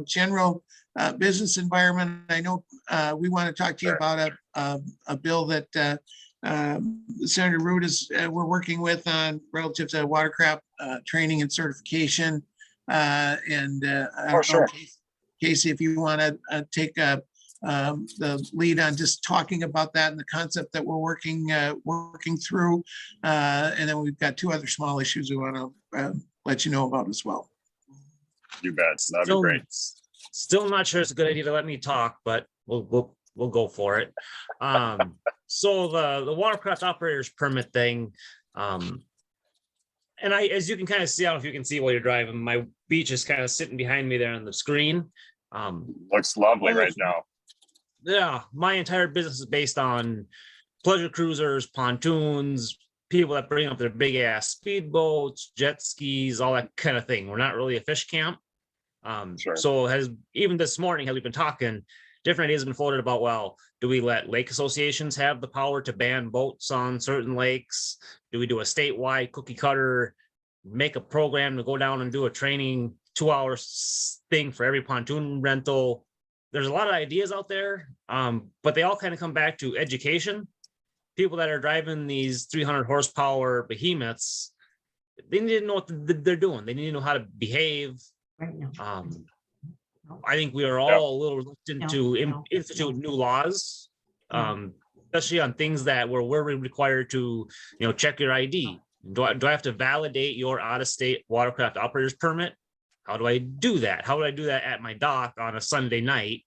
general business environment, I know we want to talk to you about a bill that Senator Root we're working with on relative to watercraft training and certification. I don't know, Casey, if you want to take the lead on just talking about that and the concept that we're working through. And then we've got two other small issues we want to let you know about as well. You bet. That'd be great. Still not sure it's a good idea to let me talk, but we'll go for it. So the watercraft operators permit thing, and as you can kind of see, I don't know if you can see while you're driving, my beach is kind of sitting behind me there on the screen. Looks lovely right now. Yeah, my entire business is based on pleasure cruisers, pontoons, people that bring up their big ass speedboats, jet skis, all that kind of thing. We're not really a fish camp. So even this morning, as we've been talking, different ideas have been floated about, well, do we let lake associations have the power to ban boats on certain lakes? Do we do a statewide cookie cutter, make a program to go down and do a training 2-hour thing for every pontoon rental? There's a lot of ideas out there, but they all kind of come back to education. People that are driving these 300 horsepower behemoths, they need to know what they're doing. They need to know how to behave. I think we are all a little reluctant to institute new laws, especially on things that where we're required to, check your ID. Do I have to validate your out-of-state watercraft operator's permit? How do I do that? How would I do that at my dock on a Sunday night?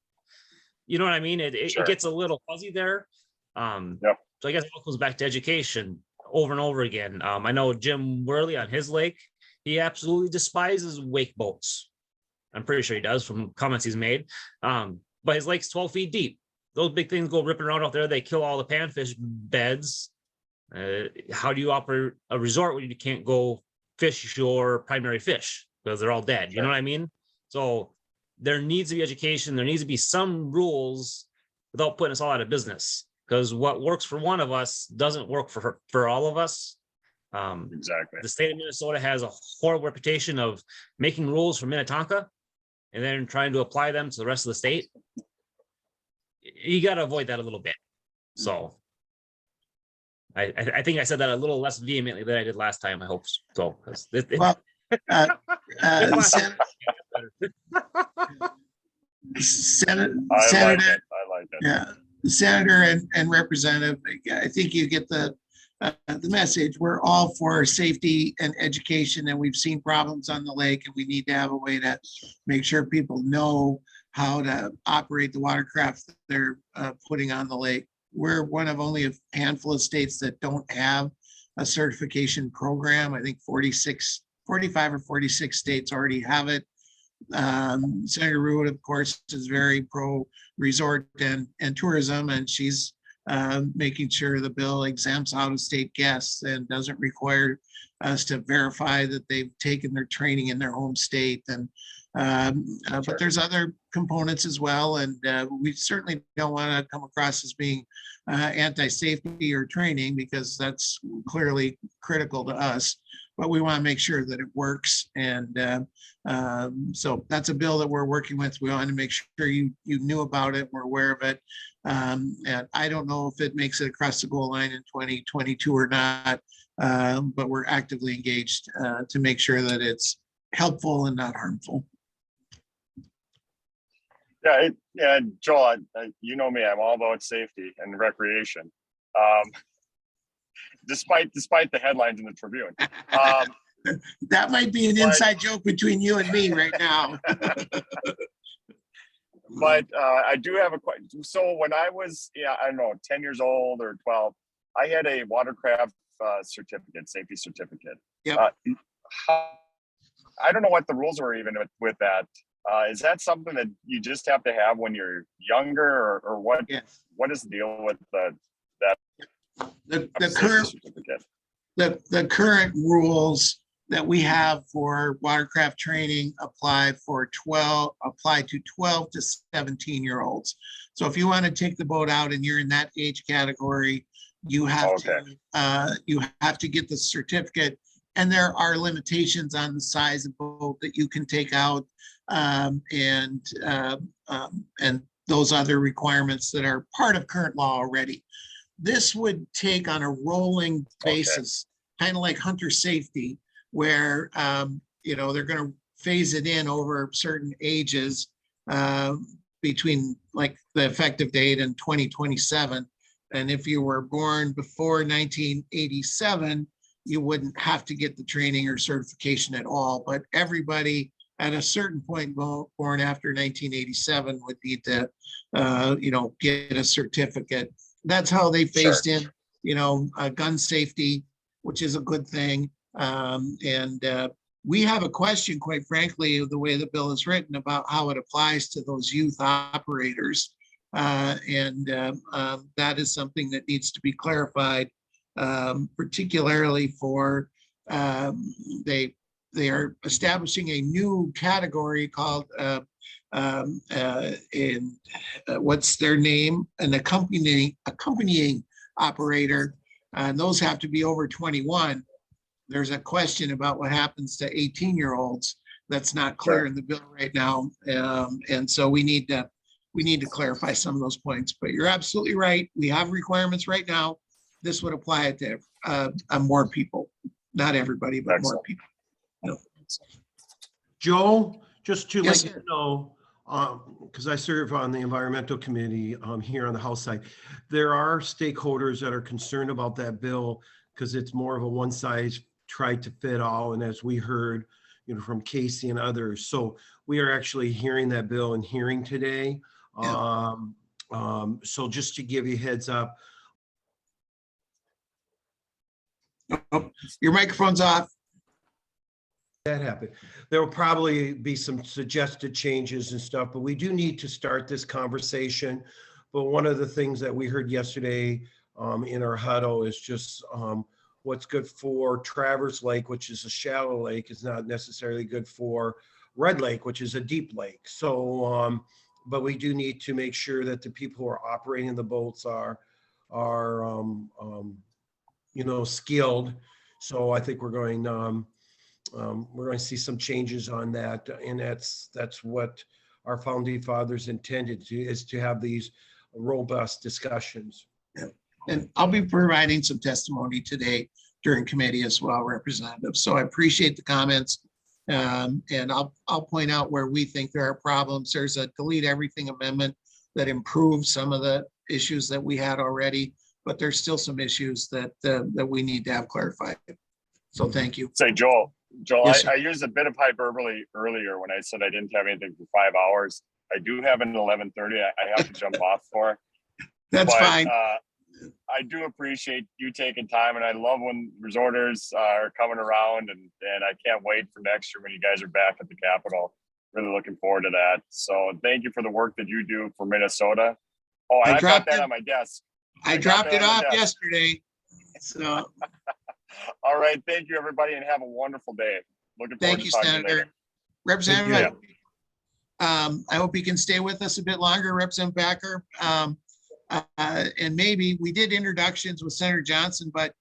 You know what I mean? It gets a little fuzzy there. So I guess it all goes back to education over and over again. I know Jim Worley on his lake, he absolutely despises wake boats. I'm pretty sure he does from comments he's made. But his lake's 12 feet deep. Those big things go ripping around out there. They kill all the panfish beds. How do you operate a resort when you can't go fish your primary fish because they're all dead? You know what I mean? So there needs to be education. There needs to be some rules without putting us all out of business, because what works for one of us doesn't work for all of us. Exactly. The state of Minnesota has a horrible reputation of making rules for Minnetonka and then trying to apply them to the rest of the state. You got to avoid that a little bit. So I think I said that a little less vehemently than I did last time. I hope so. Senator, I like it. Yeah, Senator and Representative, I think you get the message. We're all for safety and education, and we've seen problems on the lake, and we need to have a way to make sure people know how to operate the watercraft that they're putting on the lake. We're one of only a handful of states that don't have a certification program. I think 45 or 46 states already have it. Senator Root, of course, is very pro resort and tourism, and she's making sure the bill exempts out-of-state guests and doesn't require us to verify that they've taken their training in their home state. And but there's other components as well, and we certainly don't want to come across as being anti-safety or training, because that's clearly critical to us. But we want to make sure that it works, and so that's a bill that we're working with. We want to make sure you knew about it, we're aware of it, and I don't know if it makes it across the goal line in 2022 or not, but we're actively engaged to make sure that it's helpful and not harmful. Yeah, Joel, you know me, I'm all about safety and recreation. Despite the headlines in the Tribune. That might be an inside joke between you and me right now. But I do have a question. So when I was, I don't know, 10 years old or 12, I had a watercraft certificate, safety certificate. Yep. I don't know what the rules were even with that. Is that something that you just have to have when you're younger, or what? Yes. What is the deal with the current rules that we have for watercraft training apply to 12 to 17-year-olds. So if you want to take the boat out and you're in that age category, you have to get the certificate, and there are limitations on the size of boat that you can take out. and those other requirements that are part of current law already. This would take on a rolling basis, kind of like hunter safety, where they're going to phase it in over certain ages between like the effective date and 2027. And if you were born before 1987, you wouldn't have to get the training or certification at all. But everybody at a certain point born after 1987 would need to, get a certificate. That's how they phased in, gun safety, which is a good thing. We have a question, quite frankly, of the way the bill is written about how it applies to those youth operators. That is something that needs to be clarified, particularly for they are establishing a new category called what's their name? An accompanying operator. And those have to be over 21. There's a question about what happens to 18-year-olds that's not clear in the bill right now. And so we need to clarify some of those points, but you're absolutely right. We have requirements right now. This would apply it to more people, not everybody, but more people. Joe, just to Yes, let you know, because I serve on the environmental committee here on the House side, there are stakeholders that are concerned about that bill because it's more of a one size tried to fit all. And as we heard, from Casey and others, so we are actually hearing that bill and hearing today. Yeah. So just to give you a heads up. Oh, your microphone's off. That happened. There will probably be some suggested changes and stuff, but we do need to start this conversation. But one of the things that we heard yesterday in our huddle is just what's good for Traverse Lake, which is a shallow lake, is not necessarily good for Red Lake, which is a deep lake. So, but we do need to make sure that the people who are operating the boats are skilled. So I think we're going to see some changes on that, and that's what our founding fathers intended to have these robust discussions. Yeah. And I'll be providing some testimony today during committee as well, Representative. So I appreciate the comments. And I'll point out where we think there are problems. There's a delete everything amendment that improves some of the issues that we had already, but there's still some issues that we need to have clarified. So thank you. Say, Joel, Yes, I used a bit of hyperbole earlier when I said I didn't have anything for 5 hours. I do have an 11:30 I have to jump off for. That's fine. I do appreciate you taking time, and I love when resorters are coming around, and I can't wait for next year when you guys are back at the Capitol. Really looking forward to that. So thank you for the work that you do for Minnesota. Oh, I got that on my desk. I dropped it off yesterday. So all right, thank you everybody, and have a wonderful day. Looking forward thank you, to talking to you Senator. later. Representative, I hope you can stay with us a bit longer, Representative Backer. And maybe we did introductions with Senator Johnson, but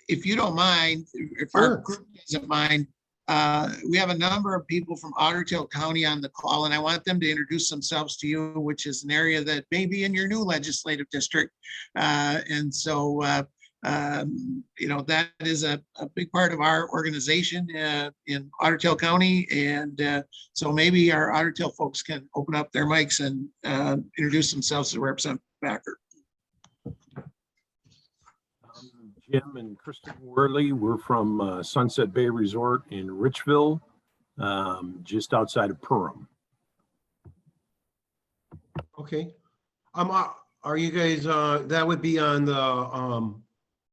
if you don't mind, if our group doesn't mind, we have a number of people from Otter County on the call, and I want them to introduce themselves to you, which is an area that may be in your new legislative district. And so, that is a big part of our organization in Otter County. And so maybe our Otter folks can open up their mics and introduce themselves to Representative Backer. Jim and Kristen Worley. We're from Sunset Bay Resort in Richville, just outside of Perham. Okay. Are you guys, that would be on the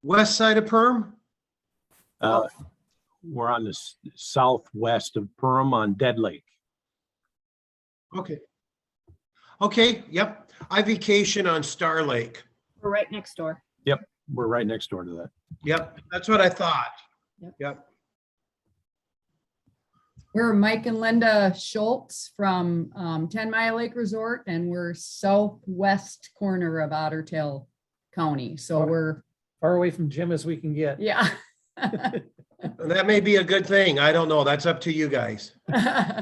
west side of Perham? We're on the southwest of Perham on Dead Lake. Okay. Okay, yep. I vacation on Star Lake. We're right next door. Yep, we're right next door to that. Yep, that's what I thought. Yep. Yep. We're Mike and Linda Schultz from 10 Mile Lake Resort, and we're southwest corner of Ottertail County. So we're far away from Jim as we can get. yeah. That may be a good thing. I don't know. That's up to you guys.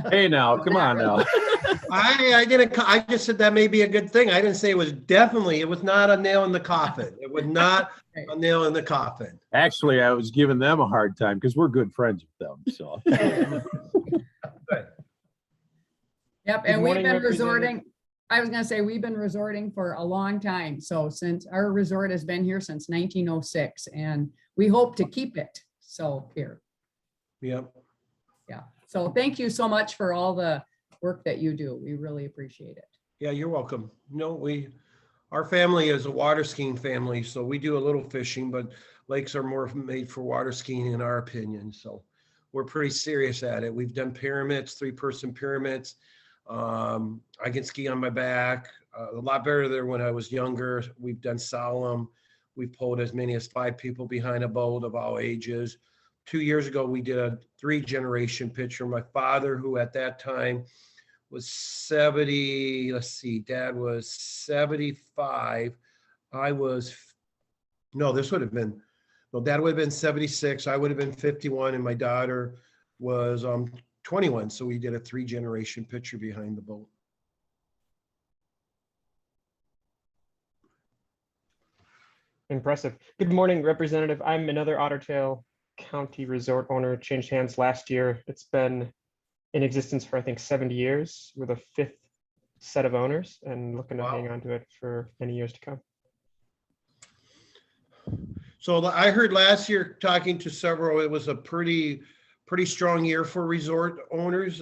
Hey, now, come on now. I didn't, I just said that may be a good thing. I didn't say it was definitely, it was not a nail in the coffin. It was not a nail in the coffin. Actually, I was giving them a hard time because we're good friends with them, so. Yep, Good and we've morning, been Representative. resorting, I was gonna say, we've been resorting for a long time. So since our resort has been here since 1906, and we hope to keep it. So here, Yep. yeah. So thank you so much for all the work that you do. We really appreciate it. Yeah, you're welcome. No, our family is a water skiing family, so we do a little fishing, but lakes are more made for water skiing in our opinion. So we're pretty serious at it. We've done pyramids, 3-person pyramids. I can ski on my back a lot better than when I was younger. We've done solemn. We pulled as many as 5 people behind a boat of all ages. 2 years ago, we did a 3-generation picture. My father, who at that time was 70, let's see, Dad was 75. Dad would have been 76. I would have been 51, and my daughter was 21. So we did a 3-generation picture behind the boat. Impressive. Good morning, Representative. I'm another Otter Tail County resort owner, changed hands last year. It's been in existence for, I think, 70 years with a 5th set of owners, and looking to hang on to it for many years to come. So I heard last year, talking to several, it was a pretty strong year for resort owners,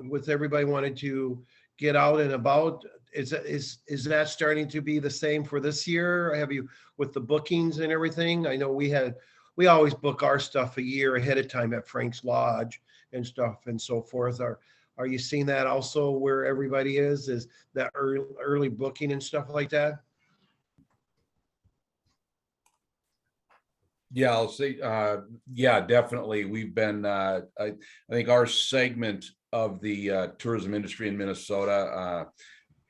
with everybody wanted to get out and about. Is that starting to be the same for this year? Have you, with the bookings and everything? I know we always book our stuff a year ahead of time at Frank's Lodge and stuff and so forth. Are you seeing that also where everybody is that early booking and stuff like that? Yeah, I'll say, yeah, definitely. We've been, I think our segment of the tourism industry in Minnesota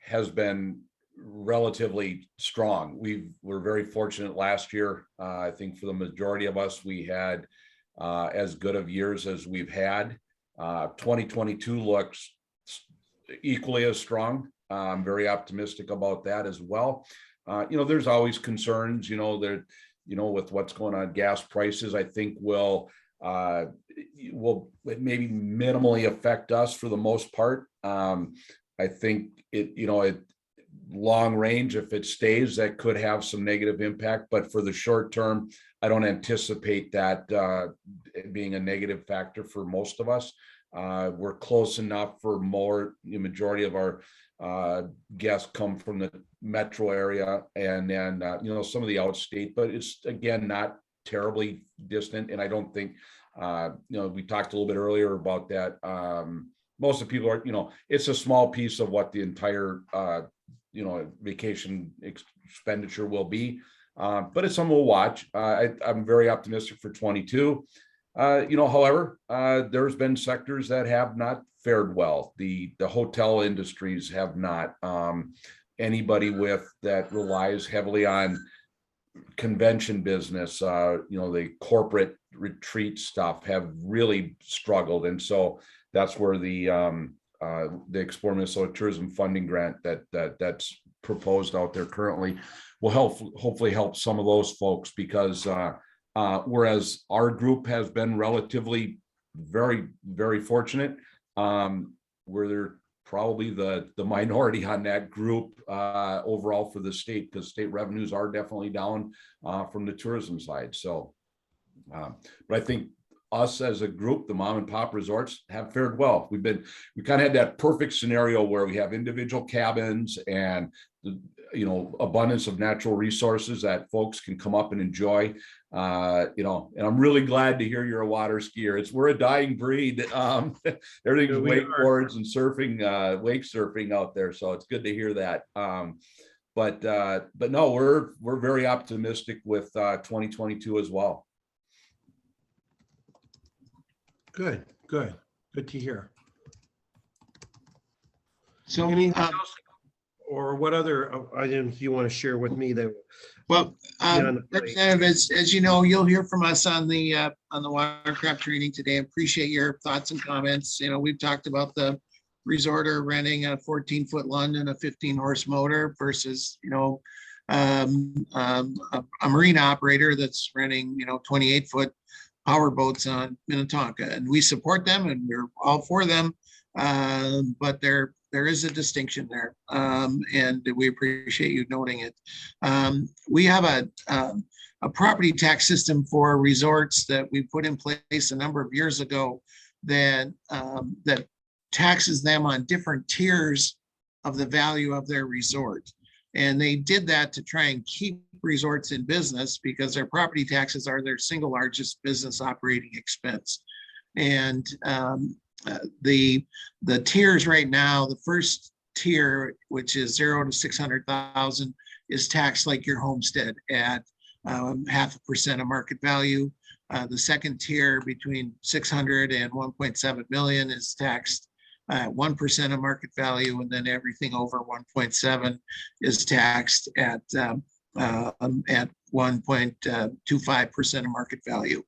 has been relatively strong. We're very fortunate last year. I think for the majority of us, we had as good of years as we've had. 2022 looks equally as strong. I'm very optimistic about that as well. There's always concerns, with what's going on, gas prices, I think will maybe minimally affect us for the most part. I think it long range, if it stays, that could have some negative impact, but for the short term, I don't anticipate that being a negative factor for most of us. We're close enough for the majority of our guests come from the metro area, and then some of the outstate, but it's again not terribly distant. And I don't think we talked a little bit earlier about that. Most of the people are, it's a small piece of what the entire vacation expenditure will be, but it's something we'll watch. I'm very optimistic for 22. However, there's been sectors that have not fared well. The hotel industries have not. Anybody that relies heavily on convention business, the corporate retreat stuff have really struggled, and so that's where the Explore Minnesota Tourism Funding Grant that's proposed out there currently will hopefully help some of those folks, because whereas our group has been relatively very, very fortunate, we're probably the minority on that group overall for the state, because state revenues are definitely down from the tourism side. So, but I think us as a group, the mom and pop resorts, have fared well. We kind of had that perfect scenario where we have individual cabins and abundance of natural resources that folks can come up and enjoy. And I'm really glad to hear you're a water skier. We're a dying breed. Everything's wakeboards and surfing, wake surfing out there. So it's good to hear that. But no, we're very optimistic with 2022 as well. Good to hear. So, Anything else? Or what other items you want to share with me that? Well, Yeah, on the plate. Representative, as you know, you'll hear from us on the watercraft training today. Appreciate your thoughts and comments. You know, we've talked about the resorter renting a 14-foot Lund and a 15-horse motor versus, you know, a marine operator that's renting, you know, 28-foot power boats on Minnetonka, and we support them and we're all for them. But there is a distinction there, and we appreciate you noting it. We have a property tax system for resorts that we put in place a number of years ago that that taxes them on different tiers of the value of their resort. And they did that to try and keep resorts in business because their property taxes are their single largest business operating expense. And the tiers right now, the first tier, which is 0 to 600,000, is taxed like your homestead at 0.5% of market value. The second tier between 600 and 1.7 million is taxed at 1% of market value, and then everything over 1.7 is taxed at 1.25% of market value.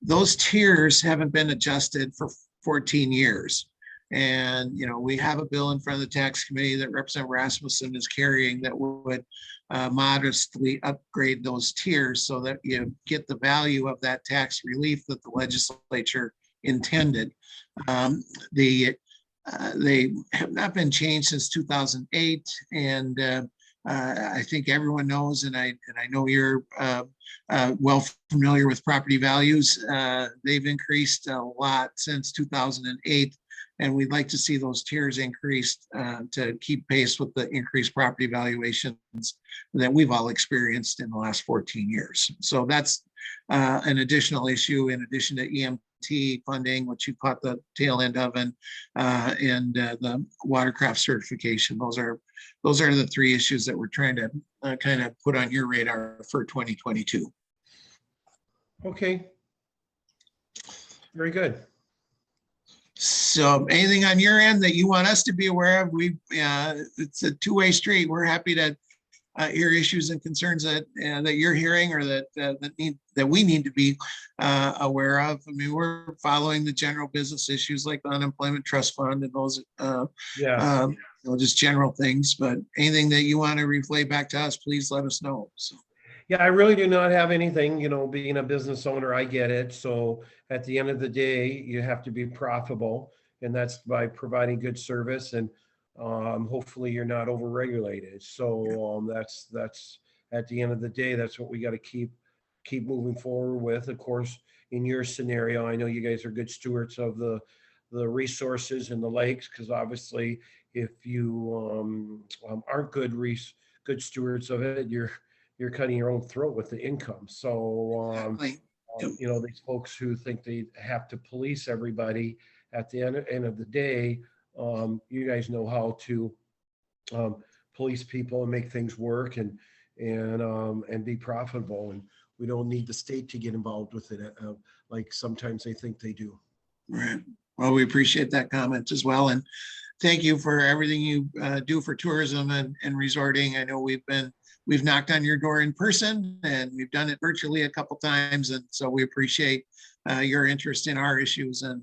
Those tiers haven't been adjusted for 14 years. And, you know, we have a bill in front of the tax committee that Representative Rasmussen is carrying that would modestly upgrade those tiers so that you get the value of that tax relief that the legislature intended. They have not been changed since 2008, and I think everyone knows, and I know you're well familiar with property values. They've increased a lot since 2008, and we'd like to see those tiers increased to keep pace with the increased property valuations that we've all experienced in the last 14 years. So that's an additional issue in addition to EMT funding, which you caught the tail end of, and the watercraft certification. Those are the three issues that we're trying to kind of put on your radar for 2022. Okay. Very good. So anything on your end that you want us to be aware of? It's a two-way street. We're happy to hear issues and concerns that you're hearing or that we need to be aware of. I mean, we're following the general business issues like the unemployment trust fund and those just general things. But anything that you want to relay back to us, please let us know. So. Yeah, I really do not have anything, you know, being a business owner, I get it. So at the end of the day, you have to be profitable, and that's by providing good service, and hopefully you're not overregulated. So that's at the end of the day, that's what we got to keep moving forward with. Of course, in your scenario, I know you guys are good stewards of the resources and the lakes, because obviously if you aren't good stewards of it, you're cutting your own throat with the income. So, you know, these folks who think they have to police everybody, at the end of the day, you guys know how to police people and make things work and be profitable. And we don't need the state to get involved with it like sometimes they think they do. Right. Well, we appreciate that comment as well. And thank you for everything you do for tourism and resorting. I know we've knocked on your door in person, and we've done it virtually a couple times. And so we appreciate your interest in our issues. And